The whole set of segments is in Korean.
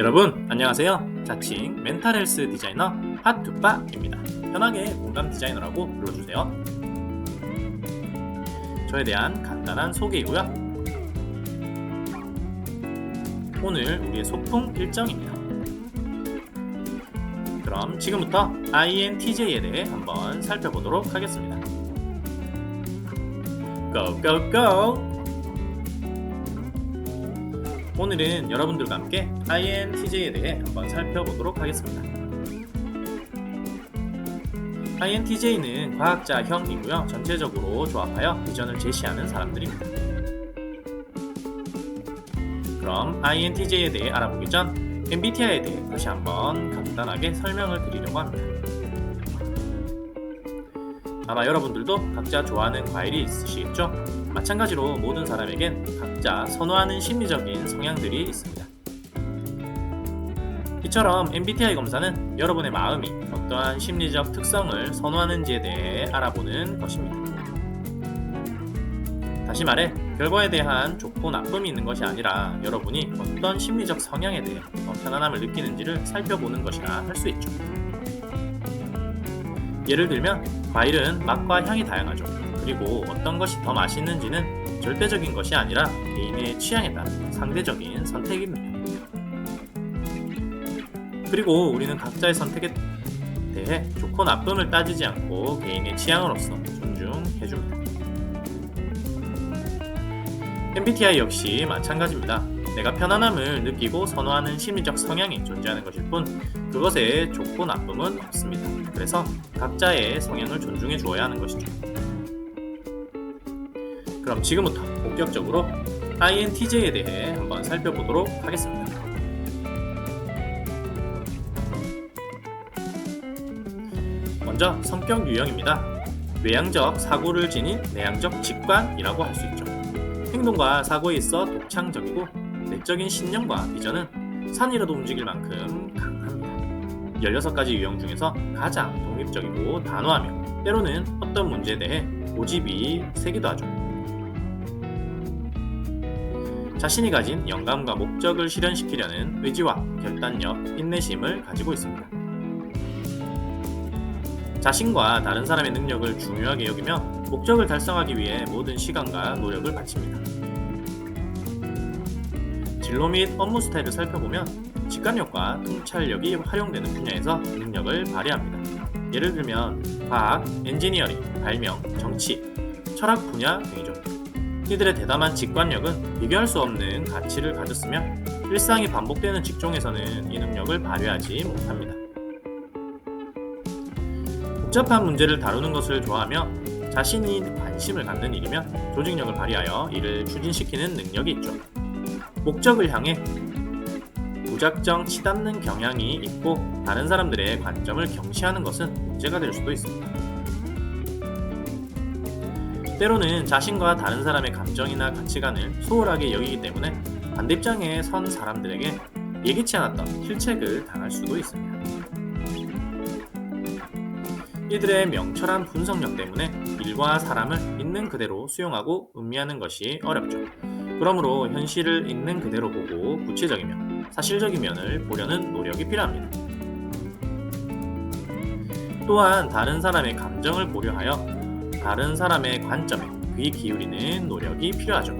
여러분 안녕하세요. 자칭 멘탈 헬스 디자이너 핫투빠입니다. 편하게 공감 디자이너라고 불러주세요. 저에 대한 간단한 소개이고요. 오늘 우리의 소풍 일정입니다. 그럼 지금부터 INTJ에 대해 한번 살펴보도록 하겠습니다. Go go go! 오늘은 여러분들과 함께 INTJ에 대해 한번 살펴보도록 하겠습니다. INTJ는 과학자형이고요. 전체적으로 조합하여 비전을 제시하는 사람들입니다. 그럼 INTJ에 대해 알아보기 전 MBTI에 대해 다시 한번 간단하게 설명을 드리려고 합니다. 아마 여러분들도 각자 좋아하는 과일이 있으시겠죠? 마찬가지로 모든 사람에겐 각자 선호하는 심리적인 성향들이 있습니다. 이처럼 MBTI 검사는 여러분의 마음이 어떠한 심리적 특성을 선호하는지에 대해 알아보는 것입니다. 다시 말해, 결과에 대한 좋고 나쁨이 있는 것이 아니라 여러분이 어떤 심리적 성향에 대해 편안함을 느끼는지를 살펴보는 것이라 할 수 있죠. 예를 들면 과일은 맛과 향이 다양하죠. 그리고 어떤 것이 더 맛있는지는 절대적인 것이 아니라 개인의 취향에 따른 상대적인 선택입니다. 그리고 우리는 각자의 선택에 대해 좋고 나쁨을 따지지 않고 개인의 취향으로서 존중해줍니다. MBTI 역시 마찬가지입니다. 내가 편안함을 느끼고 선호하는 심리적 성향이 존재하는 것일 뿐 그것에 좋고 나쁨은 없습니다. 그래서 각자의 성향을 존중해 주어야 하는 것이죠. 그럼 지금부터 본격적으로 INTJ에 대해 한번 살펴보도록 하겠습니다. 먼저 성격 유형입니다. 외향적 사고를 지닌 내향적 직관이라고 할 수 있죠. 행동과 사고에 있어 독창적이고 내적인 신념과 비전은 산이라도 움직일 만큼 강합니다. 16가지 유형 중에서 가장 독립적이고 단호하며 때로는 어떤 문제에 대해 고집이 세기도 하죠. 자신이 가진 영감과 목적을 실현시키려는 의지와 결단력, 인내심을 가지고 있습니다. 자신과 다른 사람의 능력을 중요하게 여기며 목적을 달성하기 위해 모든 시간과 노력을 바칩니다. 진로 및 업무 스타일을 살펴보면 직관력과 통찰력이 활용되는 분야에서 능력을 발휘합니다. 예를 들면 과학, 엔지니어링, 발명, 정치, 철학 분야 등이죠. 이들의 대담한 직관력은 비교할 수 없는 가치를 가졌으며 일상이 반복되는 직종에서는 이 능력을 발휘하지 못합니다. 복잡한 문제를 다루는 것을 좋아하며 자신이 관심을 갖는 일이면 조직력을 발휘하여 이를 추진시키는 능력이 있죠. 목적을 향해 무작정 치닫는 경향이 있고 다른 사람들의 관점을 경시하는 것은 문제가 될 수도 있습니다. 때로는 자신과 다른 사람의 감정이나 가치관을 소홀하게 여기기 때문에 반대 입장에 선 사람들에게 예기치 않았던 실책을 당할 수도 있습니다. 이들의 명철한 분석력 때문에 일과 사람을 있는 그대로 수용하고 음미하는 것이 어렵죠. 그러므로 현실을 있는 그대로 보고 구체적이며 사실적인 면을 보려는 노력이 필요합니다. 또한 다른 사람의 감정을 고려하여 다른 사람의 관점에 귀 기울이는 노력이 필요하죠.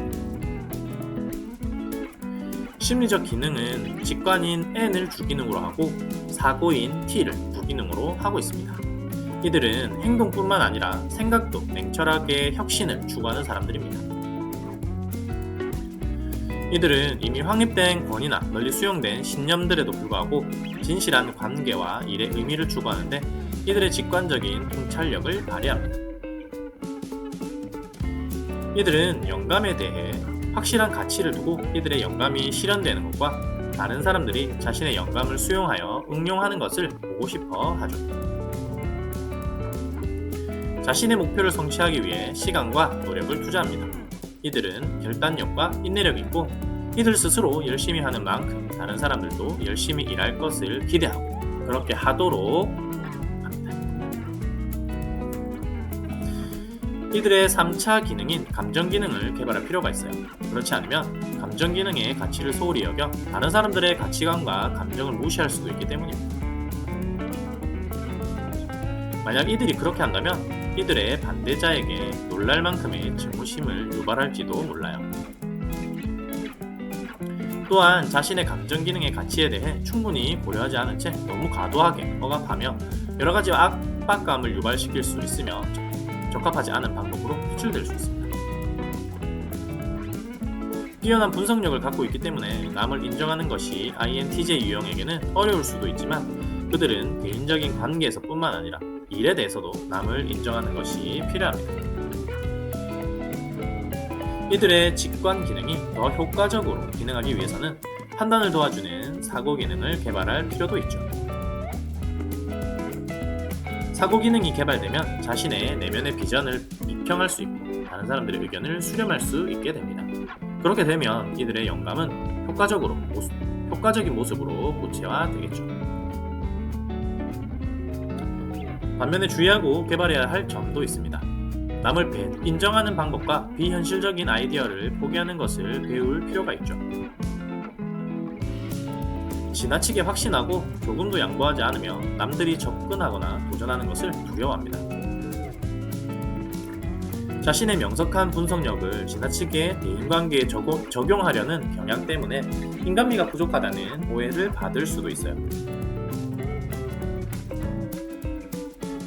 심리적 기능은 직관인 N을 주기능으로 하고 사고인 T를 부기능으로 하고 있습니다. 이들은 행동뿐만 아니라 생각도 냉철하게 혁신을 추구하는 사람들입니다. 이들은 이미 확립된 권위나 널리 수용된 신념들에도 불구하고 진실한 관계와 일의 의미를 추구하는데 이들의 직관적인 통찰력을 발휘합니다. 이들은 영감에 대해 확실한 가치를 두고 이들의 영감이 실현되는 것과 다른 사람들이 자신의 영감을 수용하여 응용하는 것을 보고 싶어 하죠. 자신의 목표를 성취하기 위해 시간과 노력을 투자합니다. 이들은 결단력과 인내력이 있고 이들 스스로 열심히 하는 만큼 다른 사람들도 열심히 일할 것을 기대하고 그렇게 하도록 합니다. 이들의 3차 기능인 감정 기능을 개발할 필요가 있어요. 그렇지 않으면 감정 기능의 가치를 소홀히 여겨 다른 사람들의 가치관과 감정을 무시할 수도 있기 때문입니다. 만약 이들이 그렇게 한다면 이들의 반대자에게 놀랄 만큼의 증오심을 유발할지도 몰라요. 또한 자신의 감정 기능의 가치에 대해 충분히 고려하지 않은 채 너무 과도하게 억압하며 여러 가지 압박감을 유발시킬 수 있으며 적합하지 않은 방법으로 표출될 수 있습니다. 뛰어난 분석력을 갖고 있기 때문에 남을 인정하는 것이 INTJ 유형에게는 어려울 수도 있지만 그들은 개인적인 관계에서뿐만 아니라 일에 대해서도 남을 인정하는 것이 필요합니다. 이들의 직관 기능이 더 효과적으로 기능하기 위해서는 판단을 도와주는 사고 기능을 개발할 필요도 있죠. 사고 기능이 개발되면 자신의 내면의 비전을 비평할 수 있고 다른 사람들의 의견을 수렴할 수 있게 됩니다. 그렇게 되면 이들의 영감은 효과적인 모습으로 구체화되겠죠. 반면에 주의하고 개발해야 할 점도 있습니다. 남을 인정하는 방법과 비현실적인 아이디어를 포기하는 것을 배울 필요가 있죠. 지나치게 확신하고 조금도 양보하지 않으며 남들이 접근하거나 도전하는 것을 두려워합니다. 자신의 명석한 분석력을 지나치게 대인관계에 적용하려는 경향 때문에 인간미가 부족하다는 오해를 받을 수도 있어요.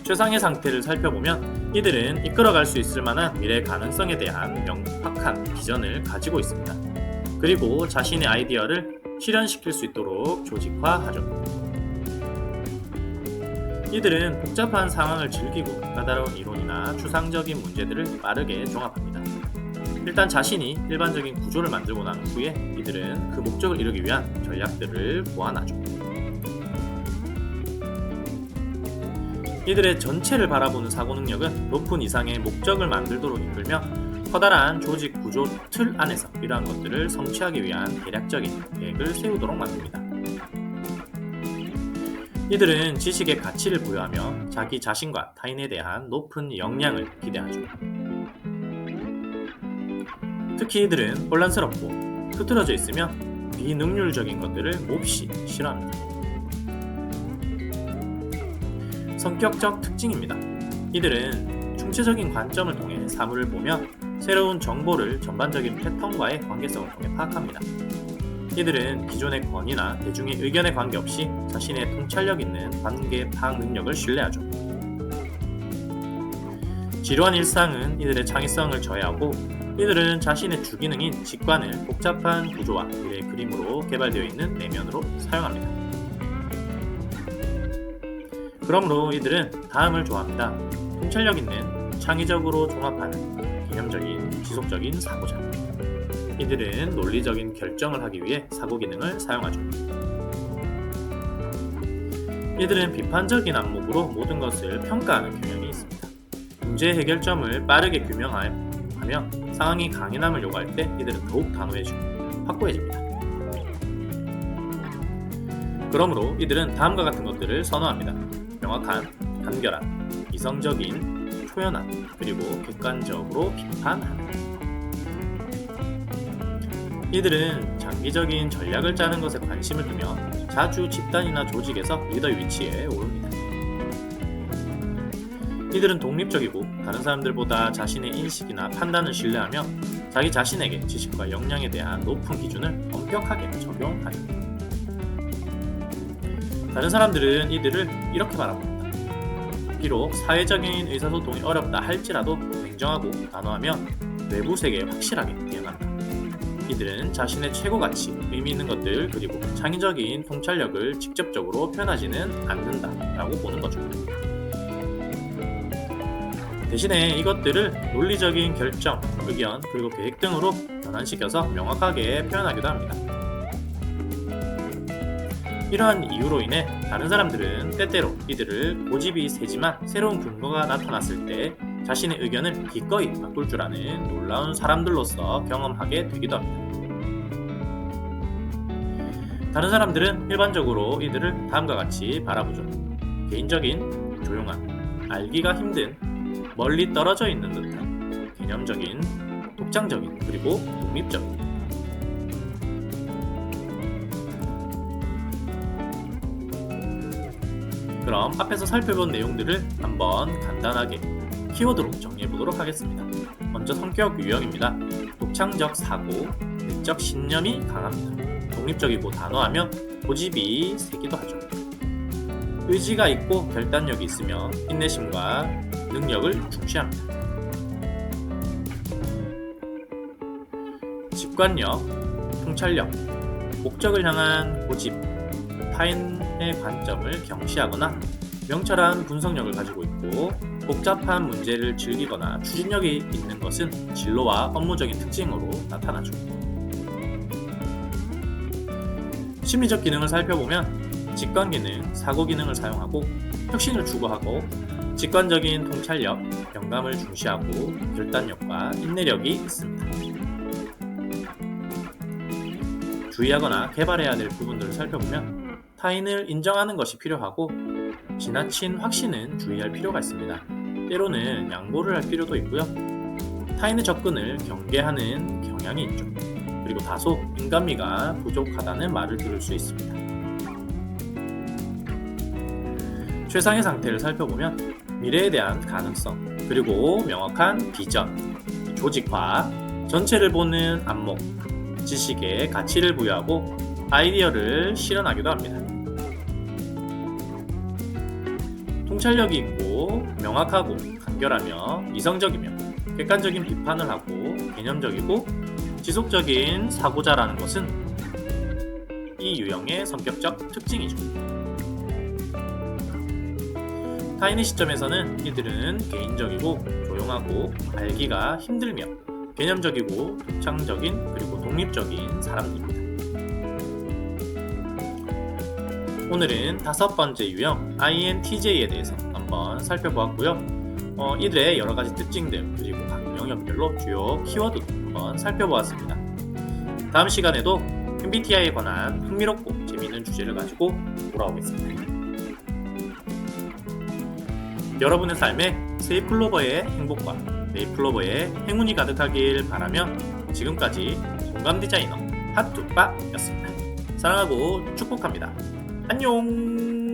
최상의 상태를 살펴보면 이들은 이끌어갈 수 있을 만한 미래 가능성에 대한 명확한 비전을 가지고 있습니다. 그리고 자신의 아이디어를 실현시킬 수 있도록 조직화하죠. 이들은 복잡한 상황을 즐기고 까다로운 이론이나 추상적인 문제들을 빠르게 종합합니다. 일단 자신이 일반적인 구조를 만들고 난 후에 이들은 그 목적을 이루기 위한 전략들을 고안하죠. 이들의 전체를 바라보는 사고 능력은 높은 이상의 목적을 만들도록 이끌며 커다란 조직 구조 틀 안에서 이러한 것들을 성취하기 위한 대략적인 계획을 세우도록 만듭니다. 이들은 지식의 가치를 부여하며 자기 자신과 타인에 대한 높은 역량을 기대하죠. 특히 이들은 혼란스럽고 흐트러져 있으며 비능률적인 것들을 몹시 싫어합니다. 성격적 특징입니다. 이들은 충체적인 관점을 통해 사물을 보며 새로운 정보를 전반적인 패턴과의 관계성을 통해 파악합니다. 이들은 기존의 권위나 대중의 의견에 관계없이 자신의 통찰력 있는 관계 파악 능력을 신뢰하죠. 지루한 일상은 이들의 창의성을 저해하고 이들은 자신의 주기능인 직관을 복잡한 구조와 미래의 그림으로 개발되어 있는 내면으로 사용합니다. 그러므로 이들은 다음을 좋아합니다. 통찰력 있는 창의적으로 종합하는 개념적인 지속적인 사고자. 이들은 논리적인 결정을 하기 위해 사고 기능을 사용하죠. 이들은 비판적인 안목으로 모든 것을 평가하는 경향이 있습니다. 문제 해결점을 빠르게 규명하며 상황이 강인함을 요구할 때 이들은 더욱 단호해지고 확고해집니다. 그러므로 이들은 다음과 같은 것들을 선호합니다. 명확한, 간결한, 이성적인, 초연한, 그리고 객관적으로 비판하는. 이들은 장기적인 전략을 짜는 것에 관심을 두며 자주 집단이나 조직에서 리더의 위치에 오릅니다. 이들은 독립적이고 다른 사람들보다 자신의 인식이나 판단을 신뢰하며 자기 자신에게 지식과 역량에 대한 높은 기준을 엄격하게 적용하죠. 다른 사람들은 이들을 이렇게 바라봅니다. 비록 사회적인 의사소통이 어렵다 할지라도 냉정하고 단호하며 외부 세계에 확실하게 대응한다. 이들은 자신의 최고 가치, 의미 있는 것들, 그리고 창의적인 통찰력을 직접적으로 표현하지는 않는다라고 보는 거죠. 대신에 이것들을 논리적인 결정, 의견, 그리고 계획 등으로 변환시켜서 명확하게 표현하기도 합니다. 이러한 이유로 인해 다른 사람들은 때때로 이들을 고집이 세지만 새로운 근거가 나타났을 때 자신의 의견을 기꺼이 바꿀 줄 아는 놀라운 사람들로서 경험하게 되기도 합니다. 다른 사람들은 일반적으로 이들을 다음과 같이 바라보죠. 개인적인, 조용한, 알기가 힘든, 멀리 떨어져 있는 듯한, 개념적인, 독창적인, 그리고 독립적인. 그럼 앞에서 살펴본 내용들을 한번 간단하게 키워드로 정리해 보도록 하겠습니다. 먼저 성격 유형입니다. 독창적 사고, 내적 신념이 강합니다. 독립적이고 단호하며 고집이 세기도 하죠. 의지가 있고 결단력이 있으며 인내심과 능력을 중시합니다. 직관력, 통찰력, 목적을 향한 고집, 타인의 관점을 경시하거나 명철한 분석력을 가지고 있고 복잡한 문제를 즐기거나 추진력이 있는 것은 진로와 업무적인 특징으로 나타나죠. 심리적 기능을 살펴보면 직관 기능, 사고 기능을 사용하고 혁신을 추구하고 직관적인 통찰력, 영감을 중시하고 결단력과 인내력이 있습니다. 주의하거나 개발해야 될 부분들을 살펴보면 타인을 인정하는 것이 필요하고 지나친 확신은 주의할 필요가 있습니다. 때로는 양보를 할 필요도 있고요. 타인의 접근을 경계하는 경향이 있죠. 그리고 다소 인간미가 부족하다는 말을 들을 수 있습니다. 최상의 상태를 살펴보면 미래에 대한 가능성, 그리고 명확한 비전, 조직화, 전체를 보는 안목, 지식에 가치를 부여하고 아이디어를 실현하기도 합니다. 통찰력이 있고 명확하고 간결하며 이성적이며 객관적인 비판을 하고 개념적이고 지속적인 사고자라는 것은 이 유형의 성격적 특징이죠. 타인의 시점에서는 이들은 개인적이고 조용하고 알기가 힘들며 개념적이고 독창적인 그리고 독립적인 사람들입니다. 오늘은 5번째 유형 INTJ에 대해서 한번 살펴보았고요. 이들의 여러가지 특징들 그리고 각 영역별로 주요 키워드도 한번 살펴보았습니다. 다음 시간에도 MBTI에 관한 흥미롭고 재미있는 주제를 가지고 돌아오겠습니다. 여러분의 삶에 세이클로버의 행복과 네이클로버의 행운이 가득하길 바라며 지금까지 공감디자이너 핫뚜빠였습니다. 사랑하고 축복합니다. 안녕.